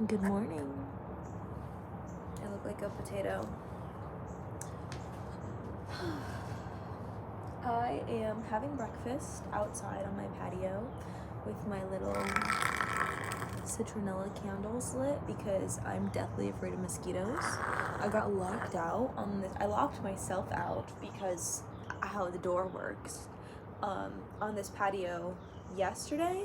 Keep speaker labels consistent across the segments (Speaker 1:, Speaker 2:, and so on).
Speaker 1: Good morning. I look like a potato. I am having breakfast outside on my patio with my little citronella candles lit because I'm deathly afraid of mosquitoes. I got locked out on this. I locked myself out because how the door works on this patio yesterday.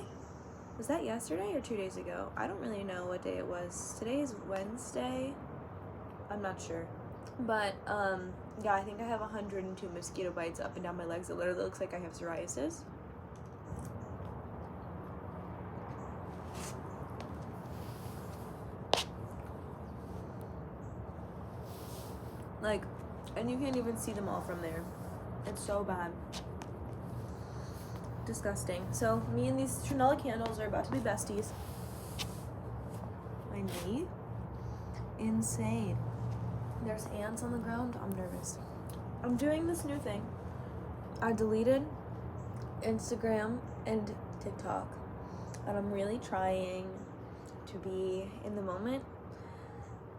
Speaker 1: Was that yesterday or 2 days ago? I don't really know what day it was. Today is Wednesday. I'm not sure. But, yeah, I think I have 102 mosquito bites up and down my legs. It literally looks like I have psoriasis. Like, and you can't even see them all from there. It's so bad. Disgusting. So, me and these citronella candles are about to be besties. My knee? Insane. There's ants on the ground. I'm nervous. I'm doing this new thing. I deleted Instagram and TikTok, and I'm really trying to be in the moment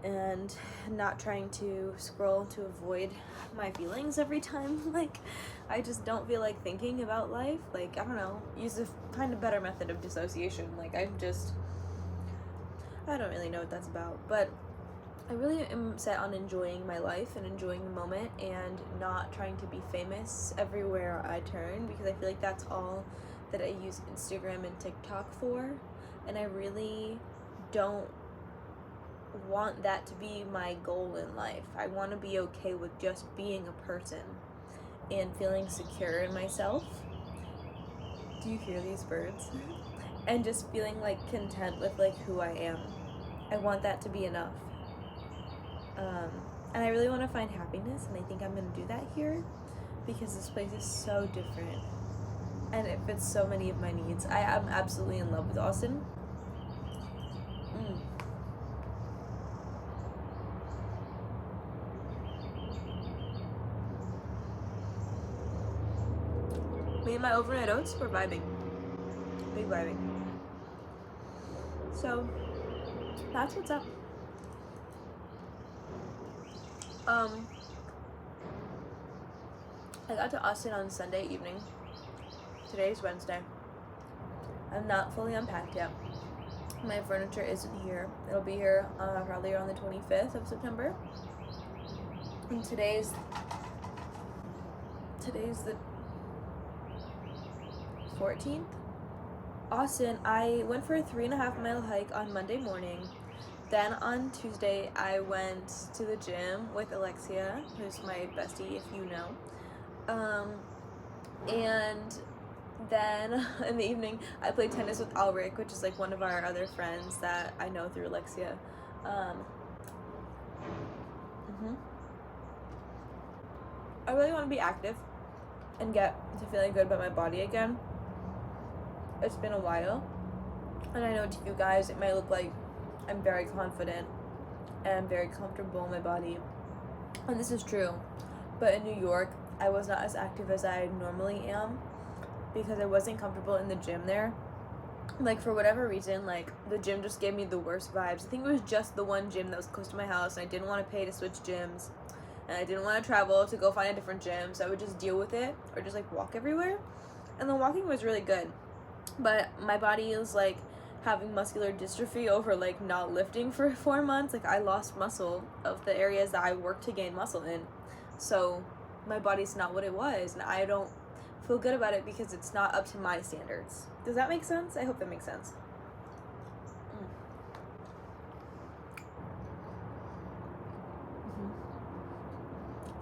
Speaker 1: and not trying to scroll to avoid my feelings every time. Like, I just don't feel like thinking about life. Like, I don't know, use a kind of better method of dissociation. Like, I don't really know what that's about, but I really am set on enjoying my life and enjoying the moment and not trying to be famous everywhere I turn, because I feel like that's all that I use Instagram and TikTok for, and I really don't want that to be my goal in life. I want to be okay with just being a person and feeling secure in myself. Do you hear these birds? And just feeling like content with like who I am. I want that to be enough. And I really want to find happiness, and I think I'm going to do that here because this place is so different and it fits so many of my needs. I am absolutely in love with Austin. Me and my overnight oats, we're vibing. Big vibing. So, that's what's up. I got to Austin on Sunday evening. Today's Wednesday. I'm not fully unpacked yet. My furniture isn't here. It'll be here probably around the 25th of September. And today's the 14th. Austin, I went for a 3.5-mile hike on Monday morning. Then on Tuesday, I went to the gym with Alexia, who's my bestie, if you know. And then in the evening, I played tennis with Alric, which is like one of our other friends that I know through Alexia. I really want to be active and get to feeling good about my body again. It's been a while, and I know to you guys it might look like I'm very confident and I'm very comfortable in my body, and this is true, but in New York I was not as active as I normally am because I wasn't comfortable in the gym there. Like, for whatever reason, like, the gym just gave me the worst vibes. I think it was just the one gym that was close to my house, and I didn't want to pay to switch gyms, and I didn't want to travel to go find a different gym, so I would just deal with it or just like walk everywhere. And the walking was really good, but my body is like having muscular dystrophy over like not lifting for 4 months. Like, I lost muscle of the areas that I worked to gain muscle in, so my body's not what it was, and I don't feel good about it because it's not up to my standards. Does that make sense? I hope that makes sense.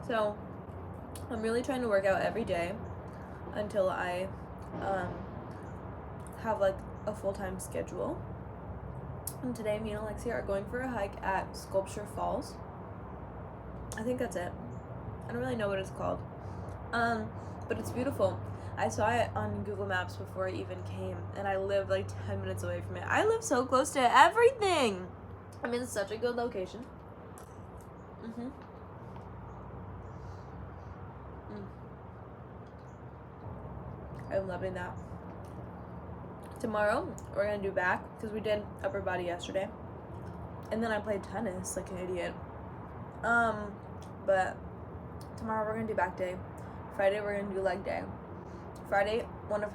Speaker 1: So I'm really trying to work out every day until I have like a full-time schedule. And today me and Alexia are going for a hike at Sculpture Falls. I think that's it. I don't really know what it's called. But it's beautiful. I saw it on Google Maps before I even came, and I live like 10 minutes away from it. I live so close to everything. I'm in such a good location. I'm loving that. Tomorrow we're gonna do back because we did upper body yesterday. And then I played tennis like an idiot. But tomorrow we're gonna do back day. Friday we're gonna do leg day. Friday, two of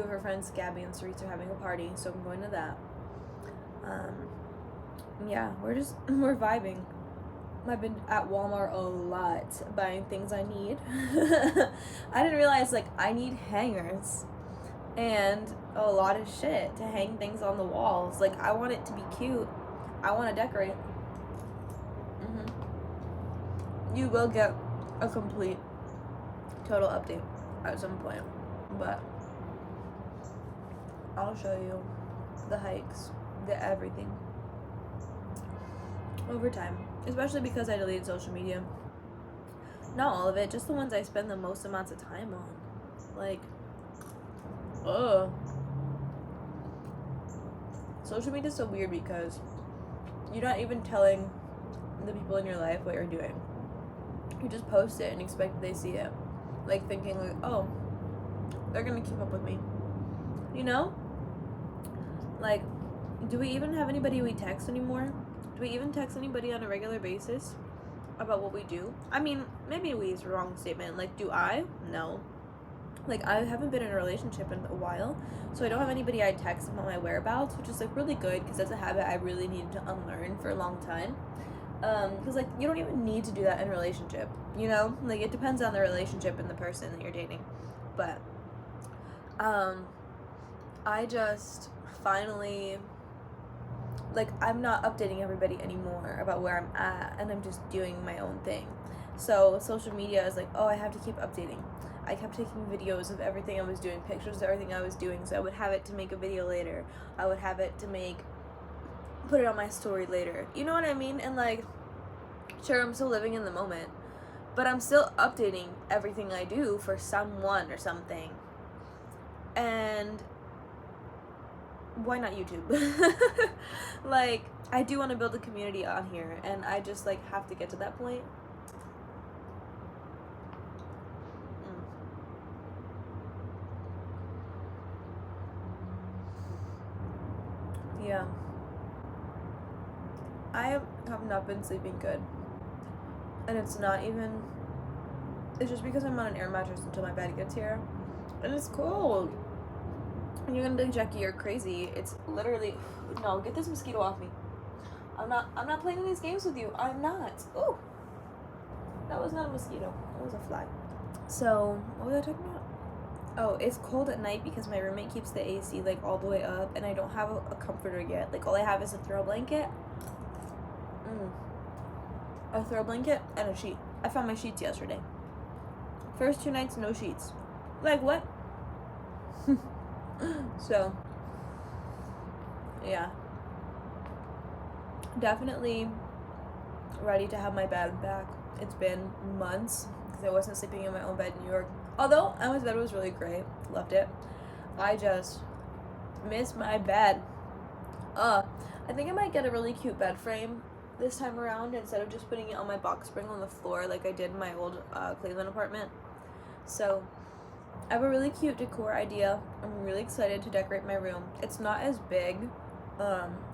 Speaker 1: her friends, Gabby and Cerise, are having a party, so I'm going to that. Yeah, we're vibing. I've been at Walmart a lot buying things I need. I didn't realize, like, I need hangers and a lot of shit to hang things on the walls. Like, I want it to be cute. I want to decorate. You will get a complete, total update at some point, but I'll show you the hikes, the everything over time, especially because I deleted social media. Not all of it, just the ones I spend the most amounts of time on. Like, social media is so weird because you're not even telling the people in your life what you're doing. You just post it and expect they see it, like thinking like, oh, they're gonna keep up with me, you know? Like, do we even have anybody we text anymore? Do we even text anybody on a regular basis about what we do? I mean, maybe we is a wrong statement. Like, do I? No. Like, I haven't been in a relationship in a while, so I don't have anybody I text about my whereabouts, which is like really good because that's a habit I really needed to unlearn for a long time. Because, like, you don't even need to do that in a relationship, you know? Like, it depends on the relationship and the person that you're dating. But, I just finally, like, I'm not updating everybody anymore about where I'm at, and I'm just doing my own thing. So, social media is like, oh, I have to keep updating. I kept taking videos of everything I was doing, pictures of everything I was doing, so I would have it to make a video later. I would have it to put it on my story later. You know what I mean? And, like, sure, I'm still living in the moment, but I'm still updating everything I do for someone or something. And why not YouTube? Like, I do want to build a community on here, and I just, like, have to get to that point. Yeah. I have not been sleeping good. And it's just because I'm on an air mattress until my bed gets here. And it's cold. And you're gonna think, Jackie, you're crazy. It's literally, no, get this mosquito off me. I'm not playing these games with you. I'm not. Ooh. That was not a mosquito. That was a fly. So, what was I talking about? Oh, it's cold at night because my roommate keeps the AC, like, all the way up, and I don't have a comforter yet. Like, all I have is a throw blanket. A throw blanket and a sheet. I found my sheets yesterday. First 2 nights, no sheets. Like, what? So, yeah. Definitely ready to have my bed back. It's been months because I wasn't sleeping in my own bed in New York. Although Emma's bed was really great. Loved it. I just miss my bed. I think I might get a really cute bed frame this time around instead of just putting it on my box spring on the floor like I did in my old Cleveland apartment. So I have a really cute decor idea. I'm really excited to decorate my room. It's not as big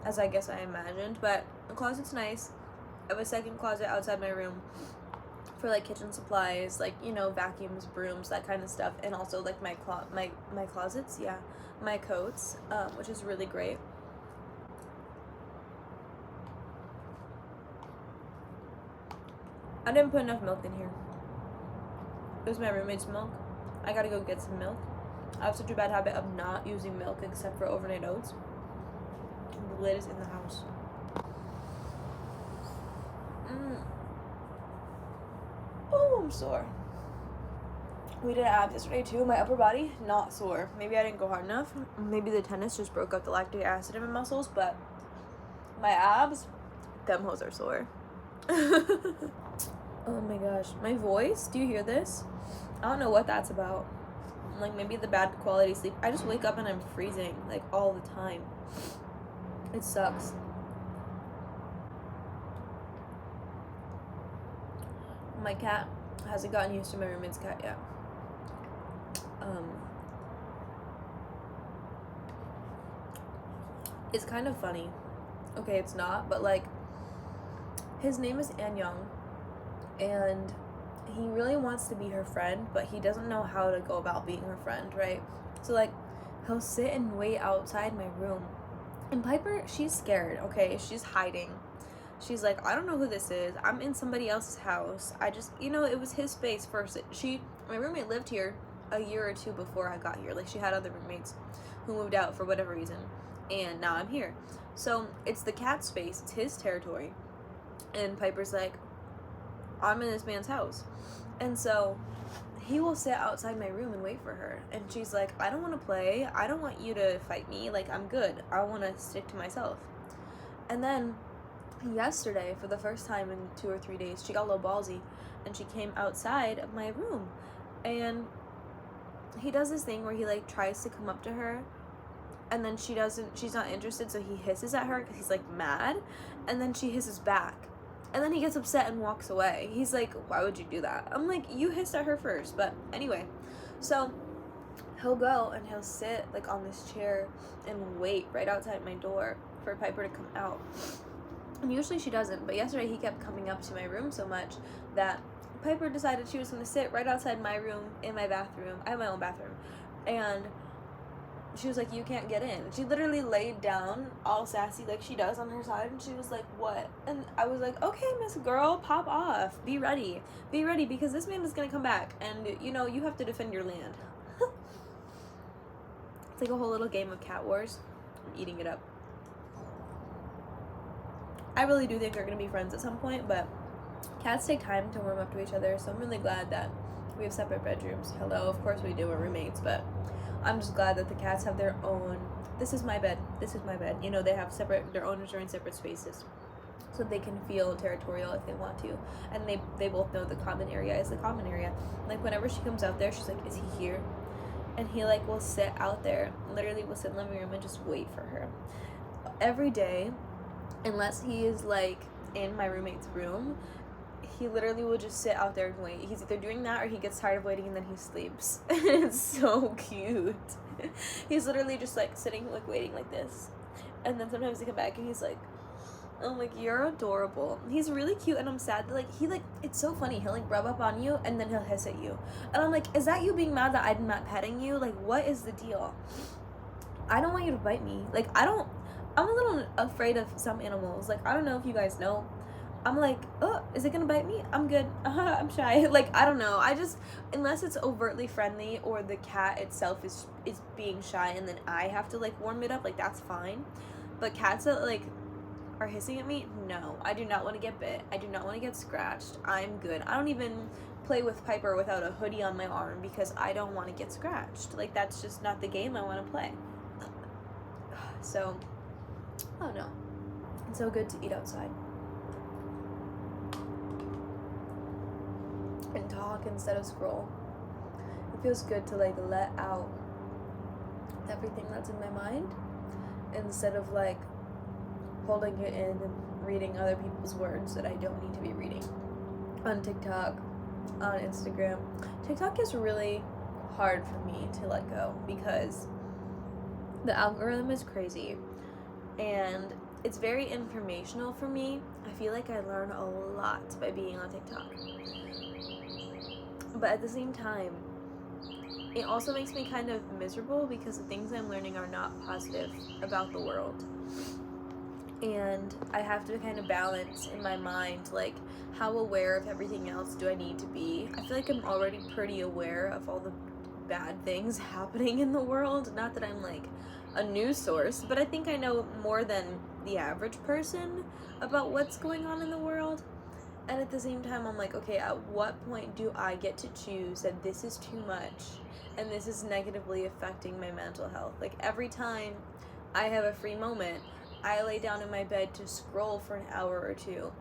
Speaker 1: as I guess I imagined, but the closet's nice. I have a second closet outside my room for like kitchen supplies, like, you know, vacuums, brooms, that kind of stuff, and also like my closets, yeah, my coats, which is really great. I didn't put enough milk in here. It was my roommate's milk. I gotta go get some milk. I have such a bad habit of not using milk except for overnight oats. The lid is in the house. Oh, I'm sore. We did abs yesterday too. My upper body, not sore. Maybe I didn't go hard enough. Maybe the tennis just broke up the lactic acid in my muscles, but my abs, them hoes are sore. Oh my gosh. My voice, do you hear this? I don't know what that's about. Like, maybe the bad quality sleep. I just wake up and I'm freezing, like, all the time. It sucks. My cat hasn't gotten used to my roommate's cat yet. It's kind of funny Okay, it's not, but like, his name is An Young, and he really wants to be her friend, but he doesn't know how to go about being her friend, right? So like, he'll sit and wait outside my room. And Piper, she's scared, okay? She's hiding. She's like, I don't know who this is. I'm in somebody else's house. I just, it was his space first. My roommate lived here a year or two before I got here. Like, she had other roommates who moved out for whatever reason. And now I'm here. So it's the cat's space. It's his territory. And Piper's like, I'm in this man's house. And so he will sit outside my room and wait for her. And she's like, I don't want to play. I don't want you to fight me. Like, I'm good. I want to stick to myself. And then yesterday, for the first time in 2 or 3 days, she got a little ballsy. And she came outside of my room. And he does this thing where he, like, tries to come up to her. And then she's not interested, so he hisses at her because he's, like, mad. And then she hisses back. And then he gets upset and walks away. He's like, why would you do that? I'm like, you hissed at her first. But anyway, so he'll go and he'll sit like on this chair and wait right outside my door for Piper to come out. And usually she doesn't. But yesterday he kept coming up to my room so much that Piper decided she was going to sit right outside my room in my bathroom. I have my own bathroom. And she was like, you can't get in. She literally laid down all sassy like she does on her side, and she was like, what? And I was like, okay, Miss Girl, pop off. Be ready, because this man is gonna come back, and you have to defend your land. It's like a whole little game of cat wars. I'm eating it up. I really do think they're gonna be friends at some point, but cats take time to warm up to each other, so I'm really glad that we have separate bedrooms. Hello, of course we do, we're roommates, but I'm just glad that the cats have their own, this is my bed, they have their owners are in separate spaces, so they can feel territorial if they want to, and they both know the common area is the common area. Like, whenever she comes out there, she's like, is he here? And he like will sit out there, literally will sit in the living room and just wait for her every day, unless he is like in my roommate's room. He literally will just sit out there and wait. He's either doing that or he gets tired of waiting and then he sleeps. It's so cute. He's literally just like sitting, like waiting like this. And then sometimes he come back and he's like, I'm like, you're adorable. He's really cute, and I'm sad that like it's so funny. He'll like rub up on you and then he'll hiss at you. And I'm like, is that you being mad that I'm not petting you? Like, what is the deal? I don't want you to bite me. Like, I'm a little afraid of some animals. Like, I don't know if you guys know. I'm like, oh, is it gonna bite me? I'm good. I'm shy. Like, I don't know. Unless it's overtly friendly or the cat itself is being shy and then I have to like warm it up, like that's fine. But cats that like are hissing at me, no. I do not want to get bit. I do not want to get scratched. I'm good. I don't even play with Piper without a hoodie on my arm because I don't want to get scratched. Like, that's just not the game I want to play. So, oh no. It's so good to eat outside. And talk instead of scroll. It feels good to like let out everything that's in my mind instead of like holding it in and reading other people's words that I don't need to be reading on TikTok, on Instagram. TikTok is really hard for me to let go because the algorithm is crazy and it's very informational for me. I feel like I learn a lot by being on TikTok. But at the same time, it also makes me kind of miserable because the things I'm learning are not positive about the world. And I have to kind of balance in my mind, like, how aware of everything else do I need to be? I feel like I'm already pretty aware of all the bad things happening in the world. Not that I'm, like, a news source, but I think I know more than the average person about what's going on in the world. And at the same time, I'm like, okay, at what point do I get to choose that this is too much and this is negatively affecting my mental health? Like, every time I have a free moment, I lay down in my bed to scroll for an hour or two.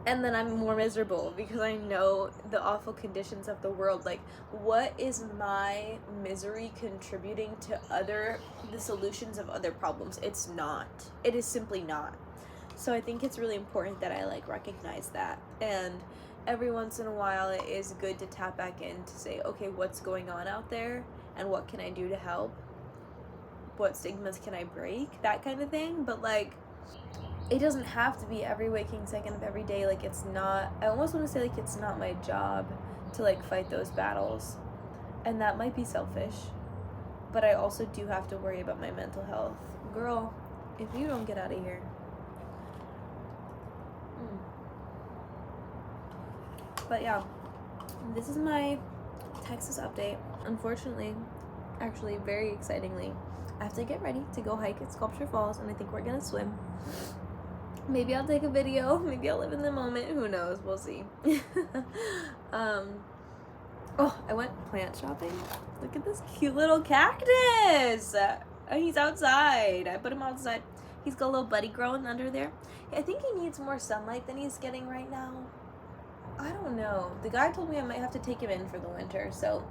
Speaker 1: And then I'm more miserable because I know the awful conditions of the world. Like, what is my misery contributing to the solutions of other problems? It's not. It is simply not. So I think it's really important that I like recognize that. And every once in a while it is good to tap back in to say, okay, what's going on out there and what can I do to help? What stigmas can I break? That kind of thing. But like, it doesn't have to be every waking second of every day. Like, it's not, I almost want to say, like, it's not my job to, like, fight those battles. And that might be selfish. But I also do have to worry about my mental health. Girl, if you don't get out of here. But yeah, this is my Texas update. Unfortunately, actually very excitingly, I have to get ready to go hike at Sculpture Falls, and I think we're gonna swim. Maybe I'll take a video, maybe I'll live in the moment, who knows, we'll see. Oh, I went plant shopping. Look at this cute little cactus. He's outside. I put him outside. He's got a little buddy growing under there. I think he needs more sunlight than he's getting right now. I don't know. The guy told me I might have to take him in for the winter. So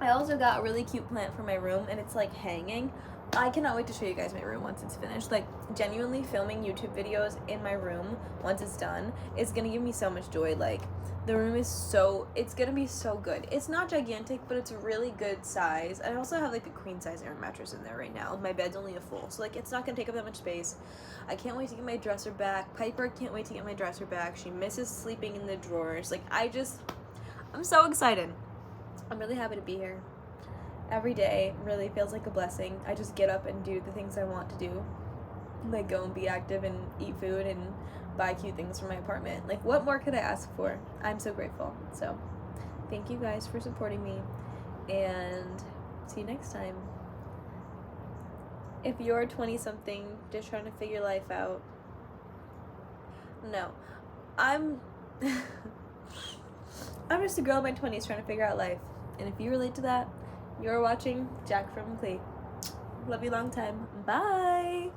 Speaker 1: I also got a really cute plant for my room, and it's like hanging. I cannot wait to show you guys my room once it's finished. Like, genuinely filming YouTube videos in my room once it's done is gonna give me so much joy. Like, the room is it's gonna be so good. It's not gigantic, but it's a really good size. I also have like a queen size air mattress in there right now. My bed's only a full, so like it's not gonna take up that much space. I can't wait to get my dresser back. Piper can't wait to get my dresser back. She misses sleeping in the drawers. Like, I'm so excited. I'm really happy to be here. Every day really feels like a blessing. I just get up and do the things I want to do. Like, go and be active and eat food and buy cute things for my apartment. Like, what more could I ask for? I'm so grateful. So, thank you guys for supporting me, and see you next time. If you're 20-something just trying to figure life out, no. I'm just a girl in my 20s trying to figure out life. And if you relate to that, you're watching Jack from Clee. Love you long time. Bye!